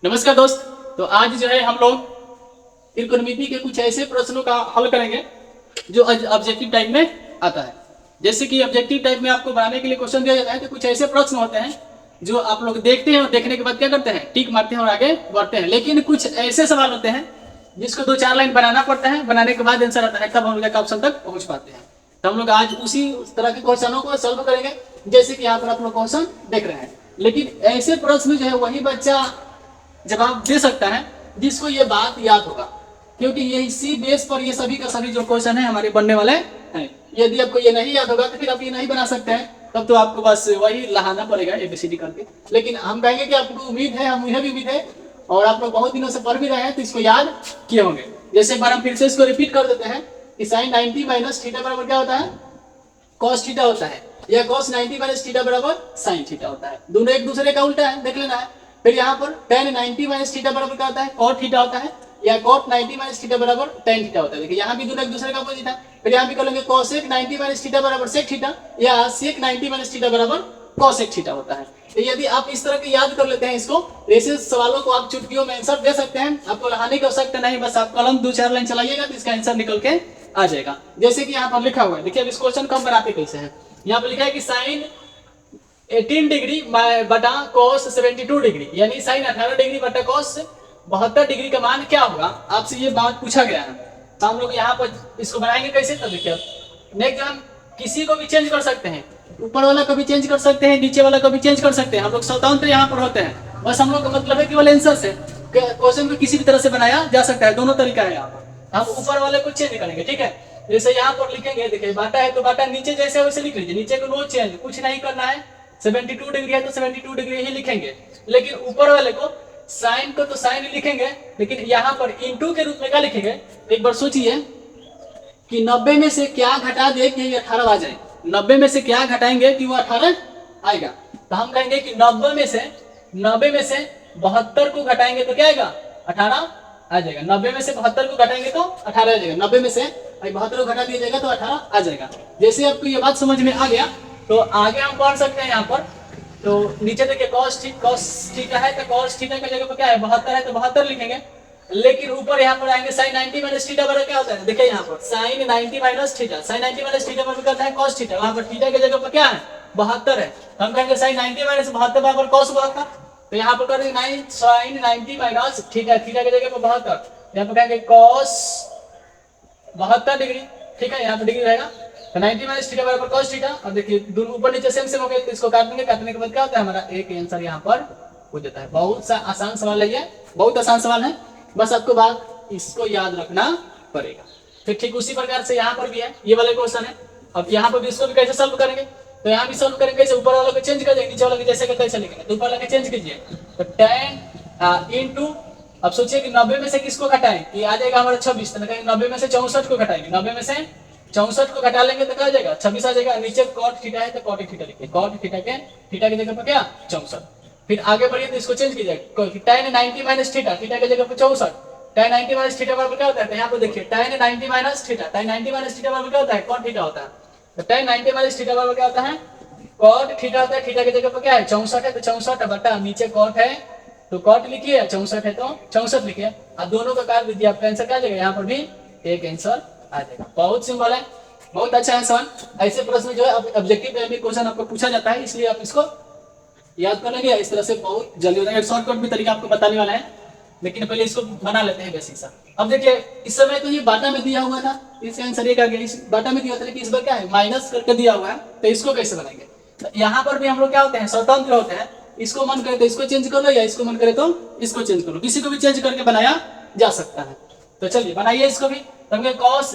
नमस्कार दोस्त। तो आज जो है हम लोग त्रिकोणमिति के कुछ ऐसे प्रश्नों का हल करेंगे जो ऑब्जेक्टिव टाइप में आता है। जैसे कि ऑब्जेक्टिव टाइप में आपको बनाने के लिए क्वेश्चन दिया जाता है, तो कुछ ऐसे प्रश्न होते हैं जो आप लोग देखते हैं और देखने के बाद क्या करते हैं, टिक मारते हैं और आगे बढ़ते हैं। लेकिन कुछ ऐसे सवाल होते हैं जिसको 2-4 लाइन बनाना पड़ता है, बनाने के बाद आंसर आता है, तब हम लोग ऑप्शन तक पहुंच पाते हैं। तो हम लोग आज उसी तरह के क्वेश्चनों को सॉल्व करेंगे जैसे कि यहाँ पर आप लोग क्वेश्चन देख रहे हैं। लेकिन ऐसे प्रश्न जो है वही बच्चा जवाब दे सकता है जिसको ये बात याद होगा, क्योंकि ये इसी बेस पर ये सभी का सभी जो क्वेश्चन है हमारे बनने वाले हैं। यदि आपको ये नहीं याद होगा तो फिर आप ये नहीं बना सकते हैं, तब तो आपको बस वही लहाना पड़ेगा ABCD करके। लेकिन हम कहेंगे कि आपको उम्मीद है, मुझे भी उम्मीद है, और आप लोग बहुत दिनों से पढ़ भी रहे हैं तो इसको याद किए होंगे। जैसे एक बार हम फिर से इसको रिपीट कर देते हैं कि sin 90 माइनस थीटा बराबर क्या होता है, cos थीटा होता है, या cos 90 माइनस थीटा बराबर sin थीटा होता है। दोनों एक दूसरे का उल्टा है, देख लेना है। फिर यहाँ पर tan 90 माइनस थीटा बराबर क्या होता है, cot थीटा होता है, या cot 90 माइनस थीटा बराबर tan थीटा होता है। देखिए यहाँ भी दोनों एक दूसरे का अपोजिट है। फिर यहाँ भी कर लेंगे cosec 90 माइनस थीटा बराबर sec थीटा, या sec 90 माइनस थीटा बराबर cosec थीटा होता है। तो यदि आप इस तरह के याद कर लेते हैं इसको, ऐसे सवालों को आप चुटकियों में आंसर दे सकते हैं। आपको लहाने की आवश्यकता नहीं, बस आप कलम 2-4 लाइन चलाइएगा तो इसका आंसर निकल के आ जाएगा। जैसे कि यहाँ पर लिखा हुआ है, देखिए अब इस क्वेश्चन को हम बनाते कैसे हैं। यहाँ पर लिखा है कि साइन 18 डिग्री बटा cos 72 डिग्री, यानी साइन 18 डिग्री बटा cos 72 डिग्री का मान क्या होगा, आपसे ये बात पूछा गया है। तो हम लोग यहाँ पर इसको बनाएंगे कैसे, तो देखिए नेक्स्ट हम किसी को भी चेंज कर सकते हैं, ऊपर वाला को भी चेंज कर सकते हैं, नीचे वाला को भी चेंज कर सकते हैं। हम लोग स्वतंत्र यहाँ पर होते हैं, बस हम लोग का मतलब है केवल आंसर से क्वेश्चन को किसी भी तरह से बनाया जा सकता है। दोनों तरीका है यहाँ पर। हम ऊपर वाले को चेंज करेंगे, ठीक है। जैसे यहाँ पर लिखेंगे, देखिए बाटा है तो बाटा नीचे जैसे है वैसे लिख लीजिए, नीचे को नो चेंज, कुछ नहीं करना है। 72 डिग्री है तो 72 डिग्री ही लिखेंगे। लेकिन ऊपर वाले को साइन को तो साइन ही लिखेंगे, लेकिन यहाँ पर इंटू के रूप में क्या लिखेंगे। एक बार सोचिए कि 90 में से क्या घटा दे कि ये 18 आ जाए। 90 में से क्या घटाएंगे कि वो 18 आएगा। तो हम कहेंगे कि 90 में से 72 को घटाएंगे तो क्या आएगा, 18 आ जाएगा। 90 में से 72 को घटाएंगे तो 18 आ जाएगा। 90 में से 72 को घटा दिया जाएगा तो 18 आ जाएगा। जैसे आपको ये बात समझ में आ गया तो आगे हम पढ़ सकते हैं। यहाँ पर तो नीचे देखिए cos थीटा है तो cos थीटा की जगह पर क्या है, 72 है तो 72 लिखेंगे। लेकिन ऊपर यहाँ पर आएंगे sin 90 माइनस थीटा बराबर क्या होता है, देखिए यहाँ पर sin 90 minus theta, sin 90 minus theta बराबर क्या होता है, cos थीटा। वहाँ पर थीटा की जगह पर क्या है, 72 है। हम कहेंगे sin 90 माइनस 72 बराबर cos 72। तो यहाँ पर करेंगे sin 90 माइनस थीटा, थीटा की जगह पर 72, यहाँ पर कहेंगे cos 72 डिग्री, ठीक है। यहाँ पर डिग्री रहेगा तो 90 माइनस थीटा बराबर cos थीटा। और देखिए दोनों ऊपर नीचे सेम सेम हो गए तो इसको काट देंगे, काटने के बाद क्या होता है, हमारा एक आंसर यहाँ पर हो जाता है। बहुत सा आसान सवाल है ये, बहुत आसान सवाल है, बस आपको बात इसको याद रखना पड़ेगा। फिर ठीक उसी प्रकार से यहाँ पर भी है, ये वाला क्वेश्चन है। अब यहाँ पर भी इसको भी कैसे सॉल्व करेंगे, तो यहाँ भी सॉल्व करेंगे कैसे, ऊपर वाला को चेंज कर देंगे, नीचे वाला को जैसे करते हैं लिखेंगे। तो ऊपर वाला को चेंज कीजिए तो tan इंटू, अब सोचिए कि 90 में से किसको घटाएं, ये आ जाएगा हमारा 26। तो 90 में से 64 को घटाएंगे, 90 में से 64 को घटा लेंगे तो क्या आ जाएगा, 26 आ जाएगा। नीचे cot थीटा है तो cot थीटा लिखिए, cot थीटा के थीटा की जगह पर क्या 64। फिर आगे बढ़िए तो इसको चेंज कीजिए, tan 90 माइनस थीटा, थीटा की जगह पर 64, tan 90 माइनस थीटा बराबर क्या होता है, तो यहाँ पर देखिए tan 90 minus theta, tan 90 minus theta बराबर क्या होता है, cot थीटा होता है। तो tan 90 माइनस थीटा बराबर क्या होता है, cot थीटा होता है। थीटा की जगह पर क्या है 64 है तो 64 बटा नीचे cot है तो cot लिखिए, 64 है तो 64 लिखिए। अब दोनों का काट दीजिए, आपका आंसर क्या आ जाएगा, यहाँ पर भी एक आंसर आ जाएगा। बहुत सिंपल है, बहुत अच्छा है सवाल। ऐसे प्रश्न जो है ऑब्जेक्टिव टाइप में क्वेश्चन आपको पूछा जाता है, इसलिए आप इसको याद कर लेंगे। इस तरह से बहुत जल्दी हो जाएगा। एक शॉर्टकट भी तरीका आपको बताने वाला है, लेकिन पहले इसको बना लेते हैं बेसिक सा। अब देखिए इस समय तो ये बाटा में दिया हुआ था, इसका आंसर एक आ गया, इस बाटा में दिया था, लेकिन इस बार क्या है माइनस करके दिया हुआ है, तो इसको कैसे बनाएंगे। तो यहाँ पर भी हम लोग क्या होते हैं, स्वतंत्र होते हैं। इसको मन करे तो इसको चेंज कर लो, या इसको मन करे तो इसको चेंज कर लो, किसी को भी चेंज करके बनाया जा सकता है। तो चलिए बनाइए इसको भी। तो cos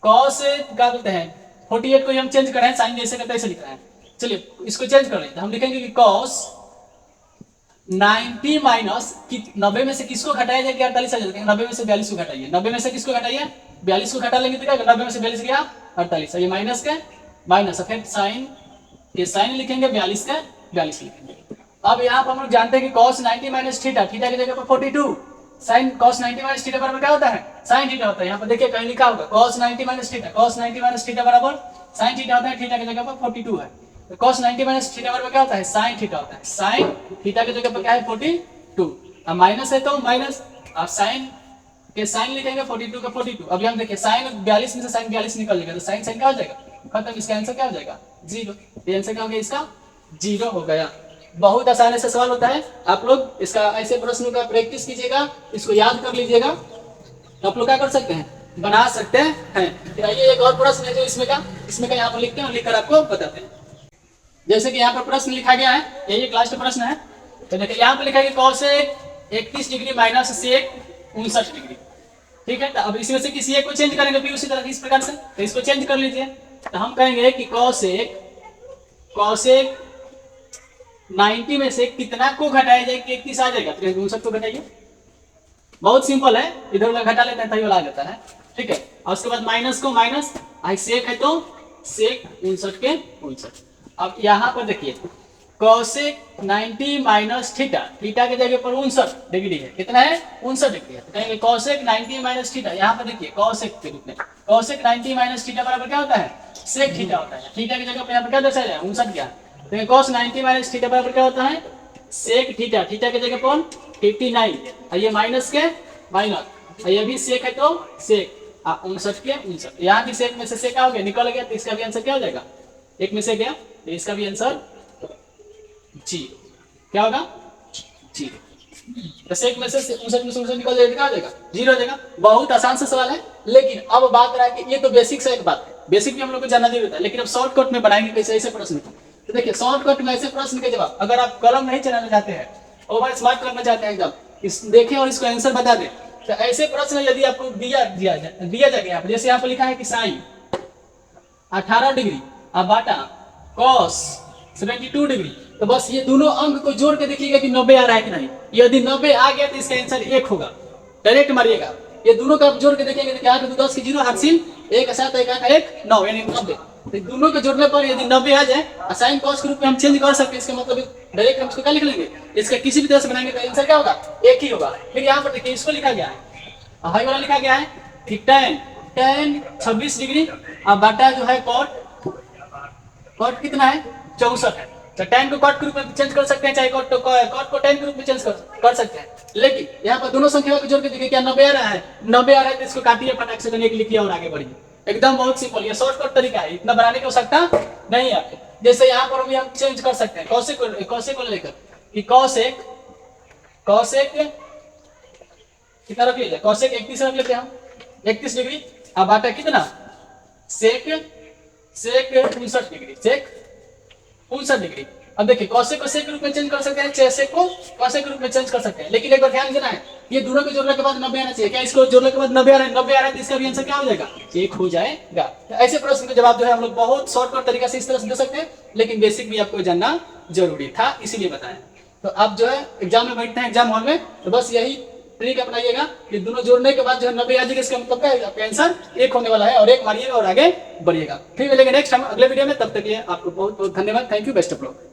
क्या बोलते हैं 48 को हम चेंज करें, साइन जैसे करते ऐसे लिख रहे हैं। चलिए इसको चेंज कर लेते हैं, हम लिखेंगे कि cos 90 माइनस 90 में से किसको घटाया जाएगा, 48 आ जाएगा। 90 में से 42 को घटाइए, 90 में से किसको घटाइए 42 को घटा लेंगे तो क्या 90 में से 42 गया 48, ये माइनस के माइनस, फिर साइन के साइन लिखेंगे, 42 के 42 लिखेंगे। अब यहाँ पर हम लोग जानते हैं कि cos 90 माइनस थीटा, थीटा की जगह पर 42, साइन cos 90 माइनस थीटा बराबर क्या होता है, साइन थीटा होता है। यहाँ पर देखिए कहीं लिखा होगा cos 90 minus theta, cos 90 minus theta बराबर साइन थीटा होता है, थीटा की जगह पर 42 है। तो cos 90 माइनस थीटा बराबर क्या होता है, साइन थीटा होता है, साइन थीटा की जगह पर क्या है 42। अब माइनस है तो माइनस, अब साइन के साइन लिखेंगे 42 का 42। अब हम देखिए साइन 42 में से साइन 42 निकल जाएगा तो साइन साइन क्या हो जाएगा, खत्म। इसका आंसर क्या हो जाएगा, 0। ये आंसर क्या हो गया इसका, 0 हो गया। बहुत आसान से सवाल होता है, आप लोग इसका ऐसे प्रश्नों का प्रैक्टिस कीजिएगा, इसको याद कर लीजिएगा, आप लोग क्या कर सकते हैं, बना सकते हैं। फिर आइए एक और प्रश्न है जो इसमें का यहाँ पर लिखते हैं और लिखकर आपको बताते हैं। जैसे कि यहाँ पर प्रश्न लिखा गया है, यही क्लास का प्रश्न है। तो देखिए यहाँ पर लिखा है cosec 31 degree minus sec 59 degree. ठीक है, तो अब इसमें से किसी एक को चेंज करेंगे फिर उसी तरह इस प्रकार से, तो इसको चेंज कर लीजिए। तो हम कहेंगे कि कॉसेक 90 में से कितना को घटाया जाए कि 31 आ जाएगा, तो 59 को घटाइए। बहुत सिंपल है, इधर उधर घटा लेते हैं तभी आ जाता है। ठीक है, और उसके बाद माइनस को माइनस, सेक है तो सेक 59 के 59। अब यहाँ पर देखिए कॉसेक 90 माइनस थीटा, थीटा के जगह पर 59 डिग्री है, कितना है 59 डिग्री है, तो कहेंगे कॉसेक 90 माइनस थीटा। यहाँ पर देखिए कॉसेक के रूप में कॉसेक 90 माइनस थीटा बराबर क्या होता है, सेक थीटा होता है। थीटा की जगह पर यहाँ पर क्या दर्शाया जाए 59 क्या, तो कॉस 90 माइनस थीटा बराबर क्या होता है, सेक थीटा। थीटा की जगह पर 59 और ये माइनस के माइनस, और ये भी सेक है तो सेक 59 के 59। यहाँ भी सेक में से सेक आओगे निकल गया, तो इसका भी आंसर क्या हो जाएगा, एक में से गया, तो इसका भी आंसर 0। क्या होगा 0। तो सेक में से 59 में से 59 निकल जाएगा, क्या हो जाएगा 0 हो जाएगा। बहुत आसान सा सवाल है, लेकिन अब बात रहा है कि ये तो बेसिक से एक बात है, बेसिक भी हम लोग को जानना जरूरी होता है, लेकिन अब शॉर्टकट में बनाएंगे कैसे ऐसे प्रश्न को। तो देखिए शॉर्टकट में ऐसे प्रश्न के जवाब, अगर आप कलम नहीं चलाना चाहते हैं, ओवर स्मार्ट करना चाहते हैं एकदम, इस देखें और इसको आंसर बता दें, तो ऐसे प्रश्न यदि आपको दिया जाएगा यहाँ पर, जैसे यहाँ पर लिखा है कि साइन 18 डिग्री अब बाटा कॉस 72 डिग्री, तो बस ये दोनों अंक को जोड़ के देखिएगा कि 90 आ रहा है कि नहीं। यदि 90 आ गया तो इसका आंसर 1 होगा, डायरेक्ट मारिएगा। ये दोनों का जोड़ के देखेंगे तो 8 10 की 0 हासिल 1 7 1 8 1 9 यानी 90। तो दोनों के जोड़ने पर यदि 90 आ जाए, साइन कॉस के रूप में हम चेंज कर सकते हैं, इसका मतलब डायरेक्ट हम इसको क्या लिख लेंगे, इसका किसी भी तरह से बनाएंगे तो आंसर क्या होगा, 1 ही होगा। फिर यहाँ पर देखिए इसको लिखा गया है, हाई वाला लिखा गया है कि tan 26 डिग्री अब बाटा जो है कॉट कितना है 64 है। तो tan को कॉट के रूप में चेंज कर सकते हैं, चाहे कॉट को tan के रूप में चेंज कर सकते हैं। लेकिन यहाँ पर दोनों संख्या को जोड़ के देखिए क्या 90 आ रहा है, 90 आ रहा है तो इसको काटिए फटाक से, 1 लिखिए और आगे बढ़िए। एकदम बहुत सिंपल, ये शॉर्टकट तरीका है, इतना बनाने की आवश्यकता नहीं है। जैसे यहाँ पर भी हम चेंज कर सकते हैं कॉसेक को लेकर कि कॉसेक कितना रख लीजिए, कॉसेक 31 रख लेते हैं हम, 31 डिग्री अब बाटा कितना सेक 59 डिग्री, सेक 59 डिग्री। अब देखिए कॉसेक को सेक के रूप में चेंज कर सकते हैं, चाहे सेक को कॉसेक के रूप में चेंज कर सकते हैं, लेकिन एक बार ध्यान देना है, ये दोनों के जोड़ने के बाद 90 आना चाहिए। क्या इसको जोड़ने के बाद 90 आ रहा है तो इसका भी आंसर क्या हो जाएगा, 1 हो जाएगा। तो ऐसे प्रश्न के जवाब जो है हम लोग बहुत शॉर्टकट तरीका से इस तरह से दे सकते हैं, लेकिन बेसिक भी आपको जानना जरूरी था, इसीलिए बताया। तो आप जो है एग्जाम में बैठते हैं एग्जाम हॉल में, तो बस यही ट्रिक अपनाइएगा कि दोनों जोड़ने के बाद जो है 90 आ जाएगा, इसका मतलब क्या है, आपका आंसर 1 होने वाला है, और 1 मारिएगा और आगे बढ़िएगा। फिर मिलेंगे नेक्स्ट टाइम अगले वीडियो में, तब तक के लिए आपको बहुत बहुत धन्यवाद। Thank you, best of luck.